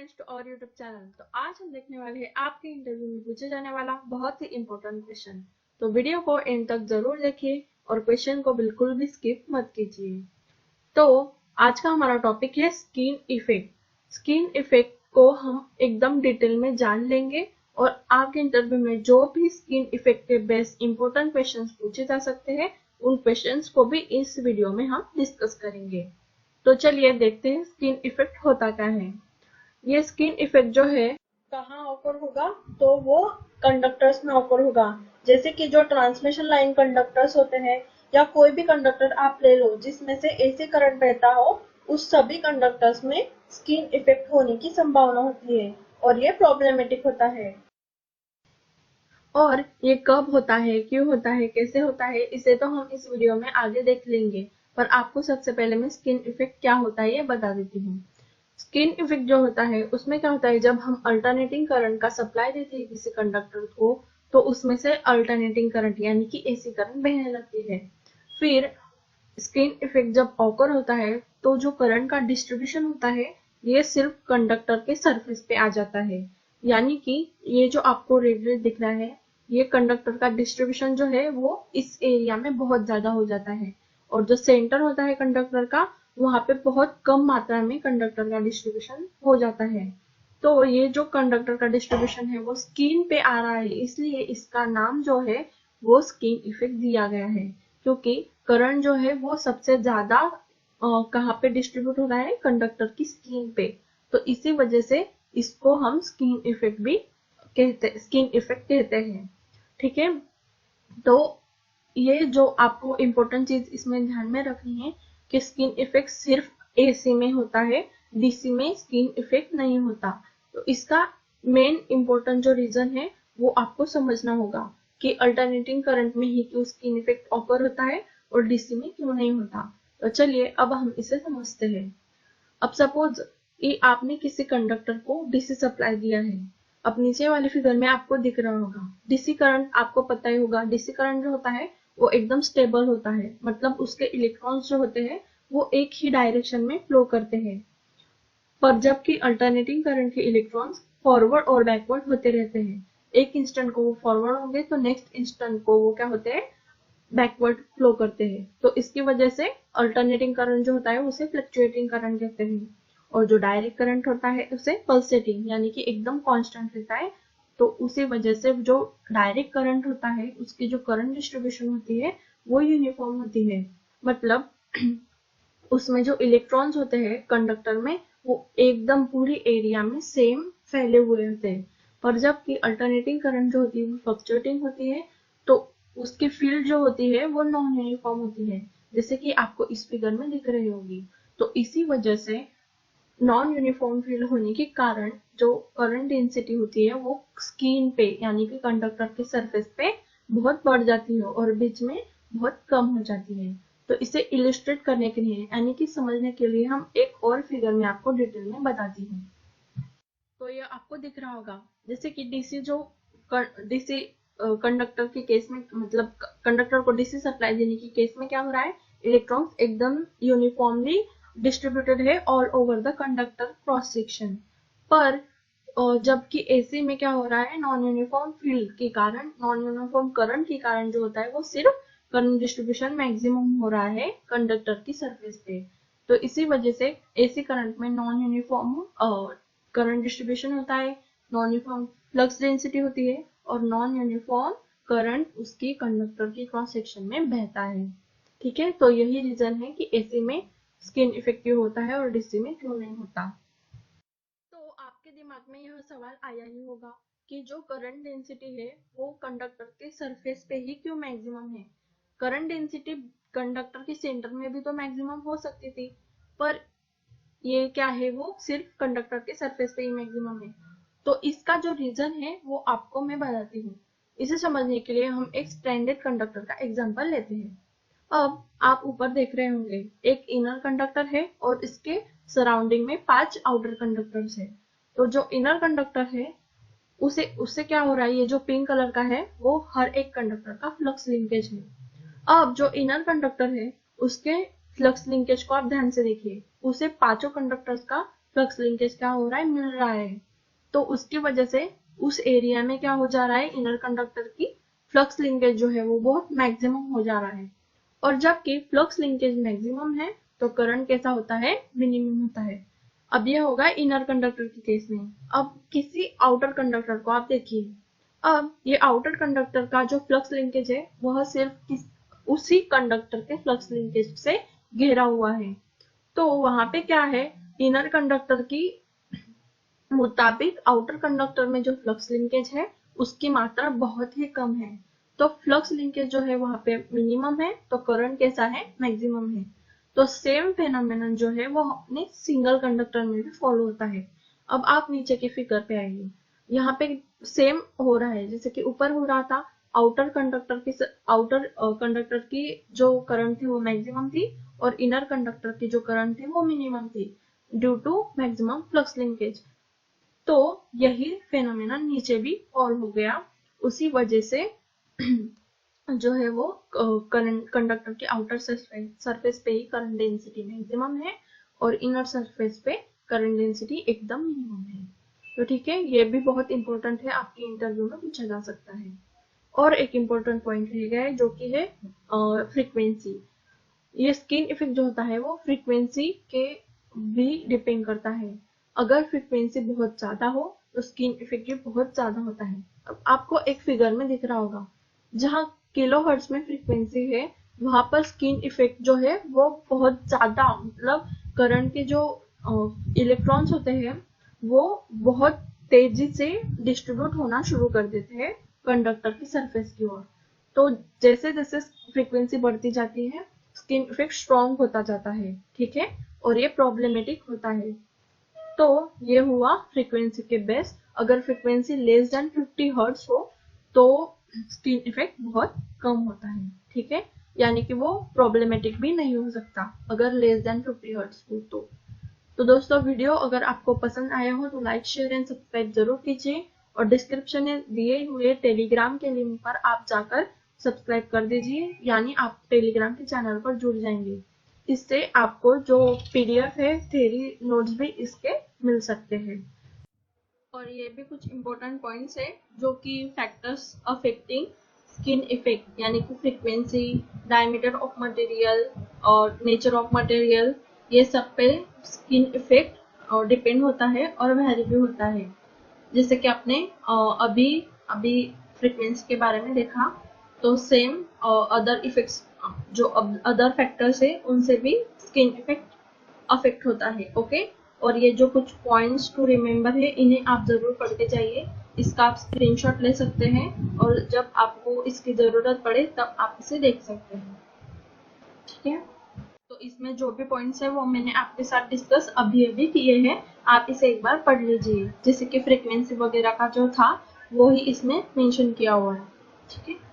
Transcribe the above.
Friends to और YouTube channel. तो आज हम देखने वाले हैं आपके इंटरव्यू में पूछे जाने वाला बहुत ही इंपॉर्टेंट क्वेश्चन। तो वीडियो को एंड तक जरूर देखिए और क्वेश्चन को बिल्कुल भी स्किप मत कीजिए। तो आज का हमारा टॉपिक है स्किन इफेक्ट। स्किन इफेक्ट को हम एकदम डिटेल में जान लेंगे और आपके इंटरव्यू में जो भी स्किन इफेक्ट के बेस्ट इंपॉर्टेंट क्वेश्चन पूछे जा सकते हैं उन क्वेश्चंस को भी इस वीडियो में हम डिस्कस करेंगे। तो चलिए देखते हैं स्किन इफेक्ट होता क्या है। ये स्किन इफेक्ट जो है कहाँ ऑकर होगा, तो वो कंडक्टर्स में ऑकर होगा। जैसे कि जो ट्रांसमिशन लाइन कंडक्टर्स होते हैं या कोई भी कंडक्टर आप ले लो जिसमें से एसी करंट बहता हो, उस सभी कंडक्टर्स में स्किन इफेक्ट होने की संभावना होती है और ये प्रॉब्लमेटिक होता है। और ये कब होता है, क्यों होता है, कैसे होता है, इसे तो हम इस वीडियो में आगे देख लेंगे। पर आपको सबसे पहले मैं स्किन इफेक्ट क्या होता है ये बता देती हूँ। स्किन इफेक्ट जो होता है उसमें क्या होता है, जब हम अल्टरनेटिंग करंट का सप्लाई देते हैं किसी कंडक्टर को तो उसमें से अल्टरनेटिंग करंट यानी कि एसी करंट बहने लगती है। फिर स्किन इफेक्ट जब ऑकर होता है तो जो करंट का डिस्ट्रीब्यूशन होता है ये सिर्फ कंडक्टर के सरफेस पे आ जाता है। यानी कि ये जो आपको रेड रेड दिख रहा है ये कंडक्टर का डिस्ट्रीब्यूशन जो है वो इस एरिया में बहुत ज्यादा हो जाता है और जो सेंटर होता है कंडक्टर का वहां पे बहुत कम मात्रा में कंडक्टर का डिस्ट्रीब्यूशन हो जाता है। तो ये जो कंडक्टर का डिस्ट्रीब्यूशन है वो स्किन पे आ रहा है, इसलिए इसका नाम जो है वो स्किन इफेक्ट दिया गया है। क्योंकि करंट जो है वो सबसे ज्यादा कहाँ पे डिस्ट्रीब्यूट हो रहा है, कंडक्टर की स्किन पे। तो इसी वजह से इसको हम स्किन इफेक्ट भी स्किन इफेक्ट कहते हैं। ठीक है, तो ये जो आपको इम्पोर्टेंट चीज इसमें ध्यान में रखनी है कि स्किन इफेक्ट सिर्फ एसी में होता है, डीसी में स्किन इफेक्ट नहीं होता। तो इसका मेन इम्पोर्टेंट जो रीजन है वो आपको समझना होगा कि अल्टरनेटिंग करंट में ही क्यों स्किन इफेक्ट ऑकर होता है और डीसी में क्यों नहीं होता। तो चलिए अब हम इसे समझते हैं। अब सपोज कि आपने किसी कंडक्टर को डीसी सप्लाई दिया है। अब नीचे वाले फिगर में आपको दिख रहा होगा डीसी करंट, आपको पता ही होगा डीसी करंट जो होता है वो एकदम स्टेबल होता है, मतलब उसके इलेक्ट्रॉन्स जो होते हैं वो एक ही डायरेक्शन में फ्लो करते हैं। पर जबकि अल्टरनेटिंग करंट के इलेक्ट्रॉन्स फॉरवर्ड और बैकवर्ड होते रहते हैं। एक इंस्टेंट को वो फॉरवर्ड होंगे तो नेक्स्ट इंस्टेंट को वो क्या होते हैं, बैकवर्ड फ्लो करते हैं। तो इसकी वजह से अल्टरनेटिंग करंट जो होता है उसे फ्लक्चुएटिंग करंट कहते हैं और जो डायरेक्ट करंट होता है उसे पल्सेटिंग यानी कि एकदम कांस्टेंट रहता है। तो उसी वजह से जो डायरेक्ट करंट होता है उसकी जो करंट डिस्ट्रीब्यूशन होती है वो यूनिफॉर्म होती है। मतलब उसमें जो इलेक्ट्रॉन्स होते हैं कंडक्टर में वो एकदम पूरी एरिया में सेम फैले हुए होते हैं। पर जबकि अल्टरनेटिंग करंट जो होती है वो फ्लक्चुएटिंग होती है तो उसकी फील्ड जो होती है वो नॉन यूनिफॉर्म होती है, जैसे कि आपको इस फिगर में दिख रही होगी। तो इसी वजह से नॉन यूनिफॉर्म फील्ड होने के कारण जो करंट डेंसिटी होती है वो स्किन पे यानी कि कंडक्टर के सरफेस पे बहुत बढ़ जाती है और बीच में बहुत कम हो जाती है। तो इसे इलिस्ट्रेट करने के लिए यानी कि समझने के लिए हम एक और फिगर में आपको डिटेल में बताती हूँ। तो ये आपको दिख रहा होगा जैसे कि डीसी जो डीसी कंडक्टर के केस में, मतलब कंडक्टर को डीसी सप्लाई देने की केस में क्या हो रहा है, इलेक्ट्रॉन्स एकदम यूनिफॉर्मली डिस्ट्रीब्यूटेड है all over the conductor cross section. पर जबकि एसी में क्या हो रहा है, नॉन यूनिफॉर्म फील्ड के कारण, नॉन यूनिफॉर्म करंट के कारण जो होता है वो सिर्फ करंट डिस्ट्रीब्यूशन मैक्सिमम हो रहा है कंडक्टर की सरफेस पे। तो इसी वजह से एसी करंट में नॉन यूनिफॉर्म करंट डिस्ट्रीब्यूशन होता है, नॉन यूनिफॉर्म फ्लक्स डेंसिटी होती है और नॉन यूनिफॉर्म करंट उसकी कंडक्टर की क्रॉस सेक्शन में बहता है। ठीक है, तो यही रीजन है कि एसी में स्किन इफेक्टिव होता है और डीसी में क्यों नहीं होता। तो आपके दिमाग में यह सवाल आया ही होगा कि जो करंट डेंसिटी है वो कंडक्टर के सरफेस पे ही क्यों मैक्सिमम है। करंट डेंसिटी कंडक्टर के सेंटर में भी तो मैक्सिमम हो सकती थी, पर ये क्या है, वो सिर्फ कंडक्टर के सरफेस पे ही मैक्सिमम है। तो इसका जो रीजन है वो आपको मैं बताती हूँ। इसे समझने के लिए हम एक स्ट्रैंडेड कंडक्टर का एग्जांपल लेते हैं। अब आप ऊपर देख रहे होंगे एक इनर कंडक्टर है और इसके सराउंडिंग में 5 आउटर कंडक्टर्स है। तो जो इनर कंडक्टर है उसे उससे क्या हो रहा है, ये जो पिंक कलर का है वो हर एक कंडक्टर का फ्लक्स लिंकेज है। अब जो इनर कंडक्टर है उसके फ्लक्स लिंकेज को आप ध्यान से देखिए, उसे पांचों कंडक्टर्स का फ्लक्स लिंकेज क्या हो रहा है, मिल रहा है। तो उसकी वजह से उस एरिया में क्या हो जा रहा है, इनर कंडक्टर की फ्लक्स लिंकेज जो है वो बहुत मैक्सिमम हो जा रहा है। और जबकि फ्लक्स लिंकेज मैक्सिमम है तो करंट कैसा होता है, मिनिमम होता है। अब ये होगा इनर कंडक्टर के केस में। अब किसी आउटर कंडक्टर को आप देखिए, अब ये आउटर कंडक्टर का जो फ्लक्स लिंकेज है वह सिर्फ उसी कंडक्टर के फ्लक्स लिंकेज से घेरा हुआ है। तो वहां पे क्या है, इनर कंडक्टर की मुताबिक आउटर कंडक्टर में जो फ्लक्स लिंकेज है उसकी मात्रा बहुत ही कम है। तो फ्लक्स लिंकेज जो है वहां पे मिनिमम है तो करंट कैसा है, मैक्सिमम है। तो सेम फेनोमेनन जो है वो अपने सिंगल कंडक्टर में भी फॉलो होता है। अब आप नीचे की फिगर पे आइए, यहाँ पे सेम हो रहा है जैसे कि ऊपर हो रहा था। आउटर कंडक्टर की जो करंट थी वो मैक्सिमम थी और इनर कंडक्टर की जो करंट थी वो मिनिमम थी due to maximum flux linkage. तो यही फेनोमेना नीचे भी फॉल हो गया। उसी वजह से जो है वो कंडक्टर के आउटर सरफेस पे ही करंट डेंसिटी मैक्सिमम है और इनर सरफेस पे करंट डेंसिटी एकदम मिनिमम है। तो ठीक है, ये भी बहुत इंपॉर्टेंट है, आपके इंटरव्यू में पूछा जा सकता है। और एक इम्पोर्टेंट पॉइंट रह गया है जो कि है फ्रीक्वेंसी। ये स्किन इफेक्ट जो होता है वो फ्रीक्वेंसी के भी डिपेंड करता है। अगर फ्रीक्वेंसी बहुत ज्यादा हो तो स्किन इफेक्ट भी बहुत ज्यादा होता है। अब आपको एक फिगर में दिख रहा होगा, जहाँ किलोहर्ट्ज में फ्रीक्वेंसी है वहां पर स्किन इफेक्ट जो है वो बहुत ज्यादा, मतलब करंट के जो इलेक्ट्रॉन्स होते हैं वो बहुत तेजी से डिस्ट्रीब्यूट होना शुरू कर देते हैं कंडक्टर की सरफेस की ओर। तो जैसे जैसे फ्रीक्वेंसी बढ़ती जाती है स्किन इफेक्ट स्ट्रॉन्ग होता जाता है, ठीक है, और ये प्रॉब्लमेटिक होता है। तो ये हुआ फ्रीक्वेंसी के बेस। अगर फ्रीक्वेंसी लेस देन 50 हर्ट्ज हो तो स्किन इफेक्ट बहुत कम होता है, ठीक है, यानी कि वो प्रॉब्लमेटिक भी नहीं हो सकता अगर लेस देन 50 हर्ट्ज हो तो दोस्तों वीडियो अगर आपको पसंद आया हो तो लाइक शेयर एंड सब्सक्राइब जरूर कीजिए और डिस्क्रिप्शन में दिए हुए टेलीग्राम के लिंक पर आप जाकर सब्सक्राइब कर दीजिए, यानी आप टेलीग्राम के चैनल पर जुड़ जाएंगे। इससे आपको जो पीडीएफ है थ्योरी नोट्स भी इसके मिल सकते हैं। और ये भी कुछ इंपॉर्टेंट पॉइंट्स है जो कि फैक्टर्स अफेक्टिंग स्किन इफेक्ट, यानी कि फ्रीक्वेंसी, डायमीटर ऑफ मटेरियल और नेचर ऑफ मटेरियल, ये सब पे स्किन इफेक्ट डिपेंड होता है और वैरी भी होता है। जैसे कि आपने अभी फ्रीक्वेंसी के बारे में देखा, तो सेम अदर इफेक्ट्स जो अदर फैक्टर्स है उनसे भी स्किन इफेक्ट अफेक्ट होता है। ओके, और ये जो कुछ पॉइंट्स टू रिमेम्बर है इन्हें आप जरूर पढ़ के जाइए। इसका आप स्क्रीनशॉट ले सकते हैं और जब आपको इसकी जरूरत पड़े तब आप इसे देख सकते हैं, ठीक है। तो इसमें जो भी पॉइंट्स है वो मैंने आपके साथ डिस्कस अभी किए हैं, आप इसे एक बार पढ़ लीजिए। जैसे कि फ्रीक्वेंसी वगैरह का जो था वो ही इसमें मेंशन किया हुआ है, ठीक है।